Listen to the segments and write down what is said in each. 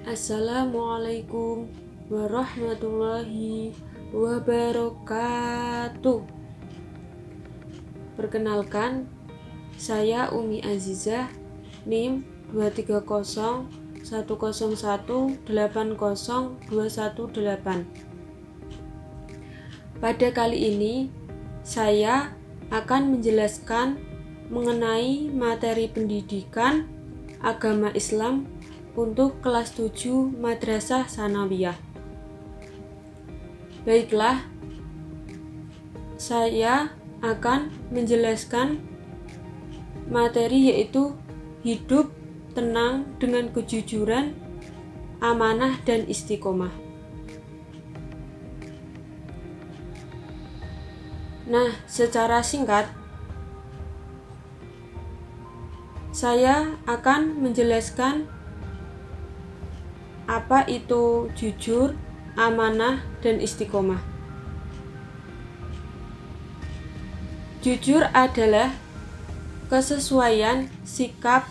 Assalamualaikum warahmatullahi wabarakatuh. Perkenalkan, saya Umi Azizah, NIM 23010180218. Pada kali ini, saya akan menjelaskan mengenai materi pendidikan agama Islam untuk kelas 7 Madrasah Tsanawiyah. Baiklah, saya akan menjelaskan materi yaitu hidup tenang dengan kejujuran, amanah dan istiqomah. Nah, secara singkat saya akan menjelaskan apa itu jujur, amanah, dan istiqomah. Jujur adalah kesesuaian sikap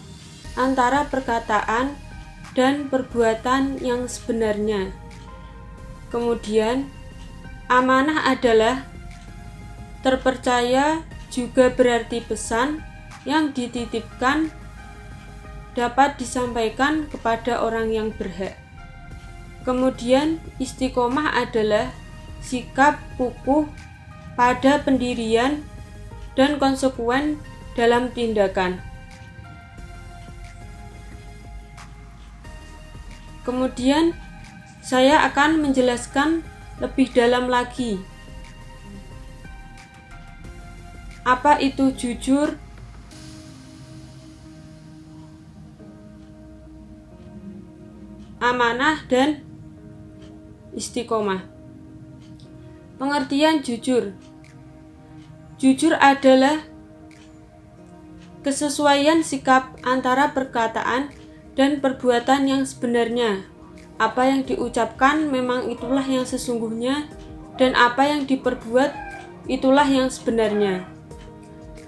antara perkataan dan perbuatan yang sebenarnya. Kemudian, amanah adalah terpercaya, juga berarti pesan yang dititipkan dapat disampaikan kepada orang yang berhak. Kemudian, istiqomah adalah sikap kukuh pada pendirian dan konsekuen dalam tindakan. Kemudian, saya akan menjelaskan lebih dalam lagi apa itu jujur, amanah, dan istiqomah. Pengertian jujur. Jujur adalah kesesuaian sikap antara perkataan dan perbuatan yang sebenarnya. Apa yang diucapkan memang itulah yang sesungguhnya, dan apa yang diperbuat itulah yang sebenarnya.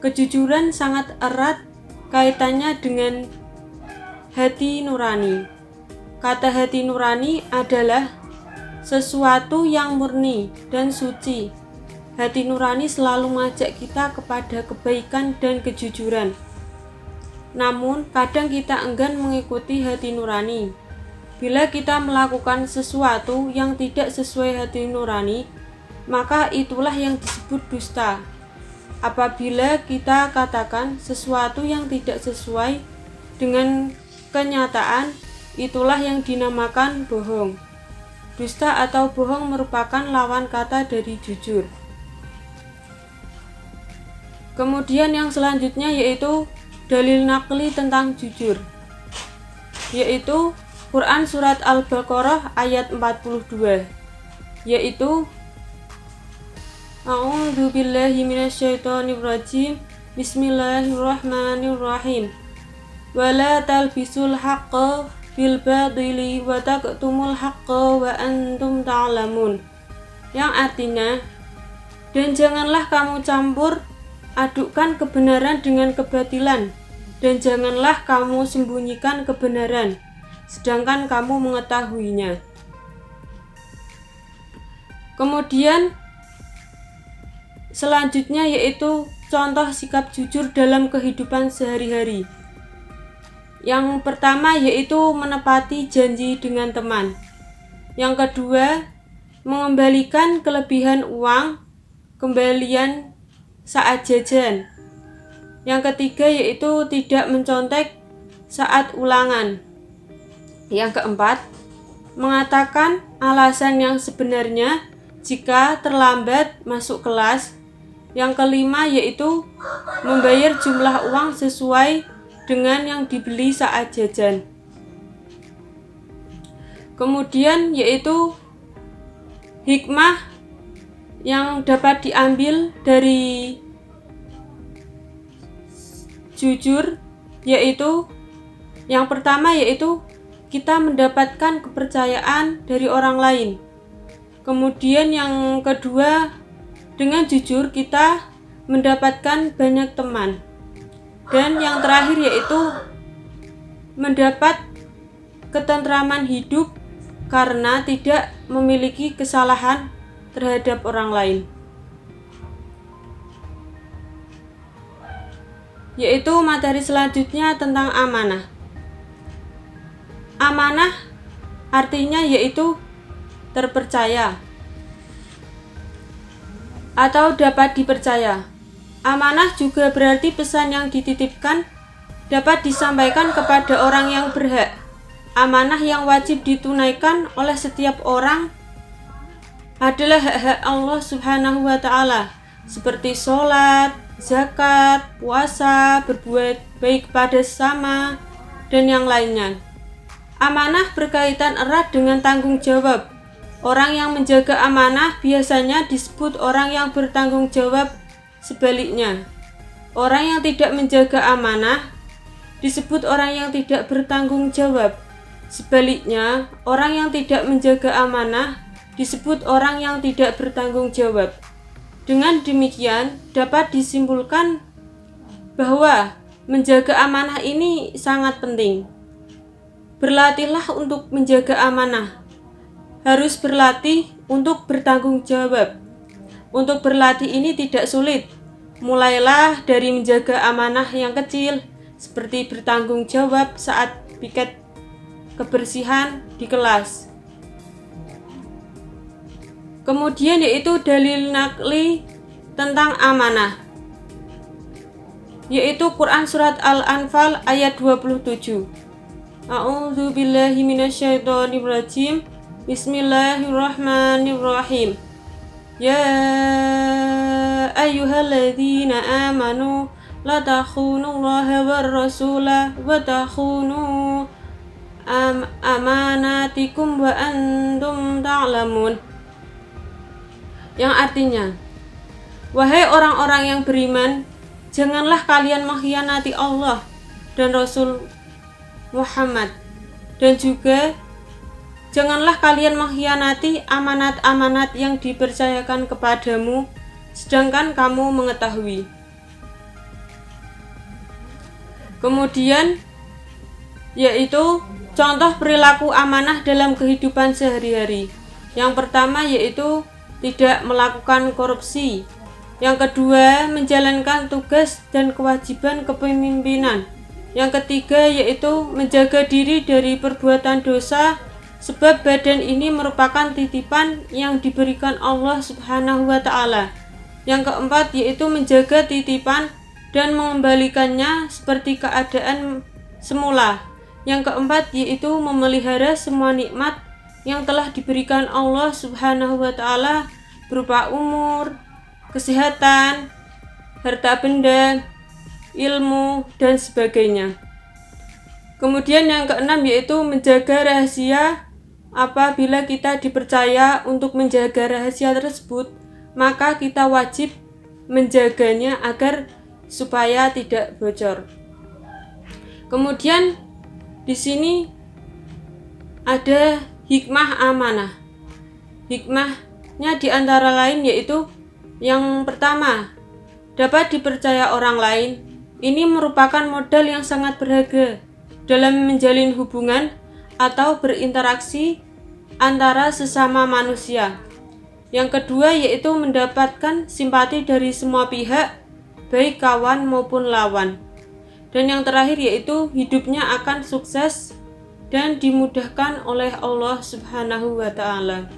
Kejujuran sangat erat kaitannya dengan hati nurani. Kata hati nurani adalah sesuatu yang murni dan suci. Hati nurani selalu mengajak kita kepada kebaikan dan kejujuran. Namun, kadang kita enggan mengikuti hati nurani. Bila kita melakukan sesuatu yang tidak sesuai hati nurani, maka itulah yang disebut dusta. Apabila kita katakan sesuatu yang tidak sesuai dengan kenyataan, itulah yang dinamakan bohong. Dusta atau bohong merupakan lawan kata dari jujur. Kemudian yang selanjutnya yaitu dalil naqli tentang jujur, yaitu Quran Surat Al-Baqarah ayat 42, yaitu A'udzu billahi minasyaitonir rajim. Bismillahirrahmanirrahim. Wala talbisul haqqa bil badili wa taqtumul haqqa wa antum ta'lamun. Yang artinya, dan janganlah kamu campur adukkan kebenaran dengan kebatilan, dan janganlah kamu sembunyikan kebenaran sedangkan kamu mengetahuinya. Kemudian selanjutnya yaitu contoh sikap jujur dalam kehidupan sehari-hari. Yang pertama yaitu menepati janji dengan teman. Yang kedua, mengembalikan kelebihan uang kembalian saat jajan. Yang ketiga yaitu tidak mencontek saat ulangan. Yang keempat, mengatakan alasan yang sebenarnya jika terlambat masuk kelas. Yang kelima yaitu membayar jumlah uang sesuai dengan yang dibeli saat jajan. Kemudian yaitu hikmah yang dapat diambil dari jujur, yaitu yang pertama yaitu kita mendapatkan kepercayaan dari orang lain. Kemudian yang kedua, dengan jujur kita mendapatkan banyak teman. Dan yang terakhir yaitu mendapat ketentraman hidup karena tidak memiliki kesalahan terhadap orang lain. Yaitu materi selanjutnya tentang amanah. Amanah artinya yaitu terpercaya atau dapat dipercaya. Amanah juga berarti pesan yang dititipkan dapat disampaikan kepada orang yang berhak. Amanah yang wajib ditunaikan oleh setiap orang adalah hak-hak Allah Subhanahu wa Ta'ala, seperti sholat, zakat, puasa, berbuat baik pada sesama, dan yang lainnya. Amanah berkaitan erat dengan tanggung jawab. Orang yang menjaga amanah biasanya disebut orang yang bertanggung jawab. Sebaliknya, orang yang tidak menjaga amanah disebut orang yang tidak bertanggung jawab. Sebaliknya, orang yang tidak menjaga amanah disebut orang yang tidak bertanggung jawab. Dengan demikian, dapat disimpulkan bahwa menjaga amanah ini sangat penting. Berlatihlah untuk menjaga amanah. Harus berlatih untuk bertanggung jawab. Untuk berlatih ini tidak sulit. Mulailah dari menjaga amanah yang kecil, seperti bertanggung jawab saat piket kebersihan di kelas. Kemudian yaitu dalil nakli tentang amanah, yaitu Quran Surat Al-Anfal ayat 27. A'udzu billahi minasyaitonir rajim. Bismillahirrahmanirrahim. Ya ayyuhalladzina amanu la takhunullaha war rasula wa takhunu amanatikum wa antum ta'lamun. Yang artinya, wahai orang-orang yang beriman, janganlah kalian mengkhianati Allah dan Rasul Muhammad, dan juga janganlah kalian mengkhianati amanat-amanat yang dipercayakan kepadamu, sedangkan kamu mengetahui. Kemudian, yaitu contoh perilaku amanah dalam kehidupan sehari-hari. Yang pertama yaitu tidak melakukan korupsi. Yang kedua, menjalankan tugas dan kewajiban kepemimpinan. Yang ketiga yaitu menjaga diri dari perbuatan dosa, sebab badan ini merupakan titipan yang diberikan Allah Subhanahu wa Ta'ala. Yang keempat yaitu menjaga titipan dan mengembalikannya seperti keadaan semula. Yang keempat yaitu memelihara semua nikmat yang telah diberikan Allah Subhanahu wa Ta'ala berupa umur, kesehatan, harta benda, ilmu, dan sebagainya. Kemudian yang keenam yaitu menjaga rahasia. Apabila kita dipercaya untuk menjaga rahasia tersebut, maka kita wajib menjaganya agar supaya tidak bocor. Kemudian di sini ada hikmah amanah. Hikmahnya di antara lain yaitu yang pertama, dapat dipercaya orang lain. Ini merupakan modal yang sangat berharga dalam menjalin hubungan atau berinteraksi antara sesama manusia. Yang kedua yaitu mendapatkan simpati dari semua pihak, baik kawan maupun lawan. Dan yang terakhir yaitu hidupnya akan sukses dan dimudahkan oleh Allah Subhanahu wa Ta'ala.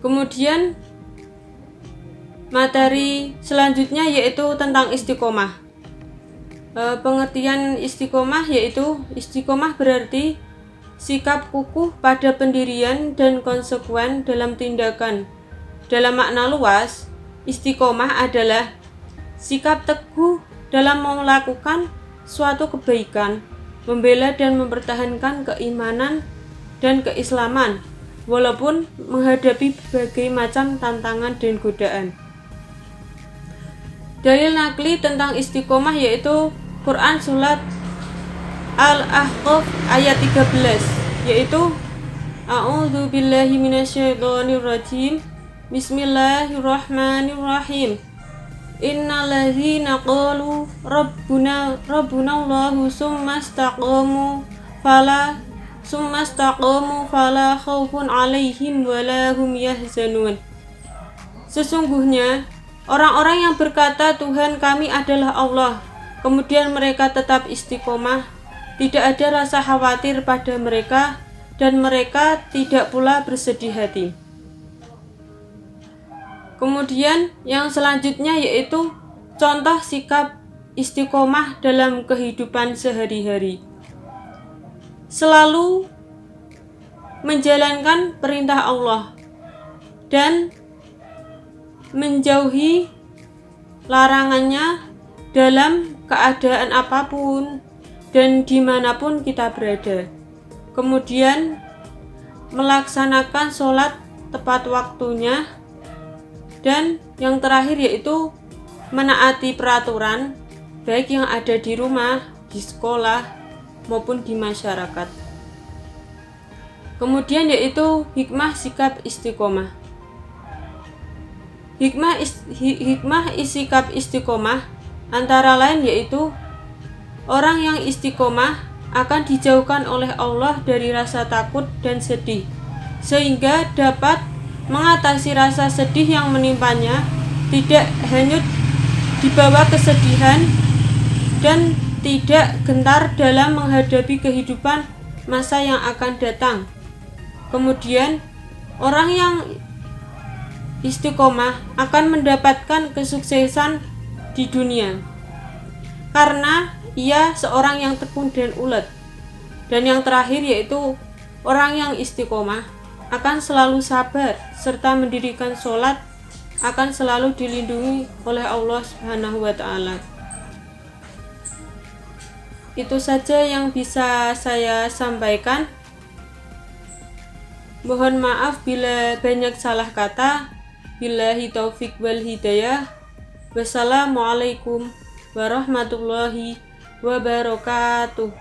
Kemudian materi selanjutnya yaitu tentang istiqomah. Pengertian istiqomah yaitu istiqomah berarti sikap kukuh pada pendirian dan konsekuen dalam tindakan. Dalam makna luas, istiqomah adalah sikap teguh dalam melakukan suatu kebaikan, membela dan mempertahankan keimanan dan keislaman, walaupun menghadapi berbagai macam tantangan dan godaan. Dalil nakli tentang istiqomah yaitu Quran Surat Al-Ahqaf ayat 13, yaitu A'udzu billahi minasyaitonir rajim. Bismillahirrahmanirrahim. Innalladzina qalu rabbuna Allahu tsumma istaqamu fala summastaqamu fala khaufun 'alaihim wala hum yahzanun. Sesungguhnya orang-orang yang berkata Tuhan kami adalah Allah, kemudian mereka tetap istiqomah, tidak ada rasa khawatir pada mereka dan mereka tidak pula bersedih hati. Kemudian yang selanjutnya yaitu contoh sikap istiqomah dalam kehidupan sehari-hari. Selalu menjalankan perintah Allah dan menjauhi larangannya dalam keadaan apapun dan dimanapun kita berada. Kemudian melaksanakan sholat tepat waktunya, dan yang terakhir yaitu menaati peraturan baik yang ada di rumah, di sekolah maupun di masyarakat. Kemudian yaitu hikmah sikap istiqomah. Hikmah sikap istiqomah antara lain yaitu orang yang istiqomah akan dijauhkan oleh Allah dari rasa takut dan sedih, sehingga dapat mengatasi rasa sedih yang menimpanya, tidak hanyut di bawah kesedihan, dan tidak gentar dalam menghadapi kehidupan masa yang akan datang. Kemudian, orang yang istiqomah akan mendapatkan kesuksesan di dunia, karena ia seorang yang tekun dan ulet. Dan yang terakhir yaitu orang yang istiqomah akan selalu sabar serta mendirikan sholat, akan selalu dilindungi oleh Allah Subhanahu wa Ta'ala. Itu saja yang bisa saya sampaikan. Mohon maaf bila banyak salah kata. Billahi taufik wal hidayah. Wassalamualaikum warahmatullahi wabarakatuh.